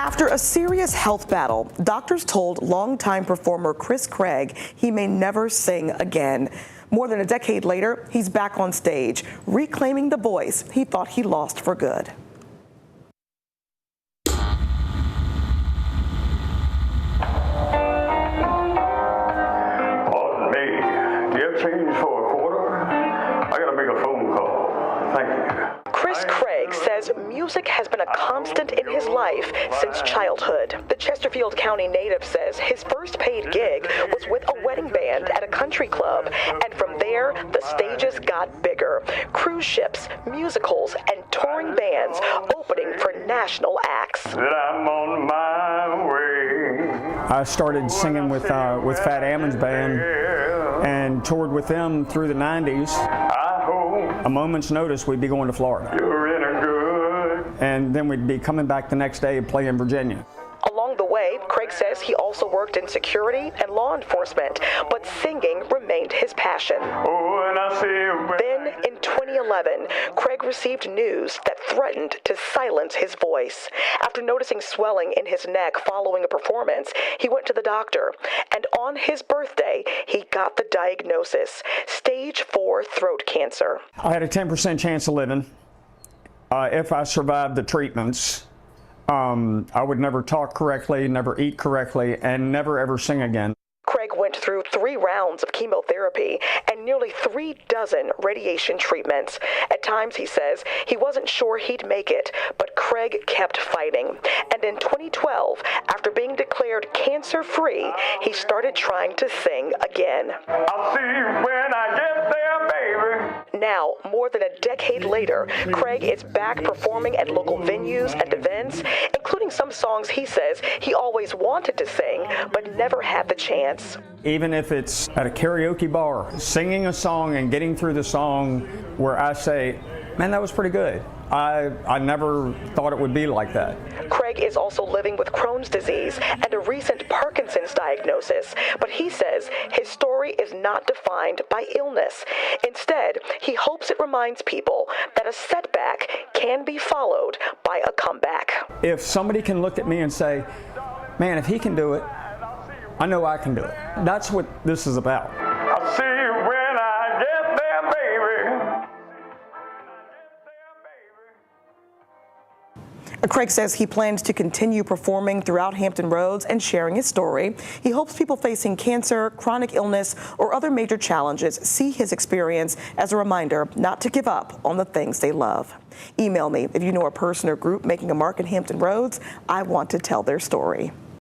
After a serious health battle, doctors told longtime performer Chris Craig he may never sing again. More than a decade later, he's back on stage, reclaiming the voice he thought he lost for good. Pardon me, do you have change for a quarter? I gotta make a phone call. Thank you. Chris Craig says music has been a constant in his life since childhood. The Chesterfield County native says his first paid gig was with a wedding band at a country club, and from there, the stages got bigger. Cruise ships, musicals, and touring bands opening for national acts. I'm on my way. I started singing with Fat Ammon's band and toured with them through the 90s. A moment's notice, we'd be going to Florida. You're in a good. And then we'd be coming back the next day and play in Virginia. Along the way, Craig says he also worked in security and law enforcement, but singing remained his passion. Oh, and I see you. Then, in 2011, Craig received news that threatened to silence his voice. After noticing swelling in his neck following a performance, he went to the doctor, and on his birthday, he got the diagnosis: stage 4 throat cancer. I had a 10% chance of living if I survived the treatments. I would never talk correctly, never eat correctly, and never ever sing again. Craig went through 3 rounds of chemotherapy and nearly 3 dozen radiation treatments. At times, he says, he wasn't sure he'd make it, but Craig kept fighting. And in 2012, after being declared cancer-free, he started trying to sing again. I'll see you when I get there, baby. Now, more than a decade later, Craig is back performing at local venues and events, including some songs he says he always wanted to sing, but never had the chance. Even if it's at a karaoke bar, singing a song and getting through the song where I say, man, that was pretty good. I never thought it would be like that. Craig is also living with Crohn's disease and a recent Parkinson's diagnosis, but he says his story is not defined by illness. Instead, he hopes it reminds people that a setback can be followed by a comeback. If somebody can look at me and say, man, if he can do it, I know I can do it. That's what this is about. I'll see you when I get there, baby. Craig says he plans to continue performing throughout Hampton Roads and sharing his story. He hopes people facing cancer, chronic illness, or other major challenges see his experience as a reminder not to give up on the things they love. Email me if you know a person or group making a mark in Hampton Roads. I want to tell their story.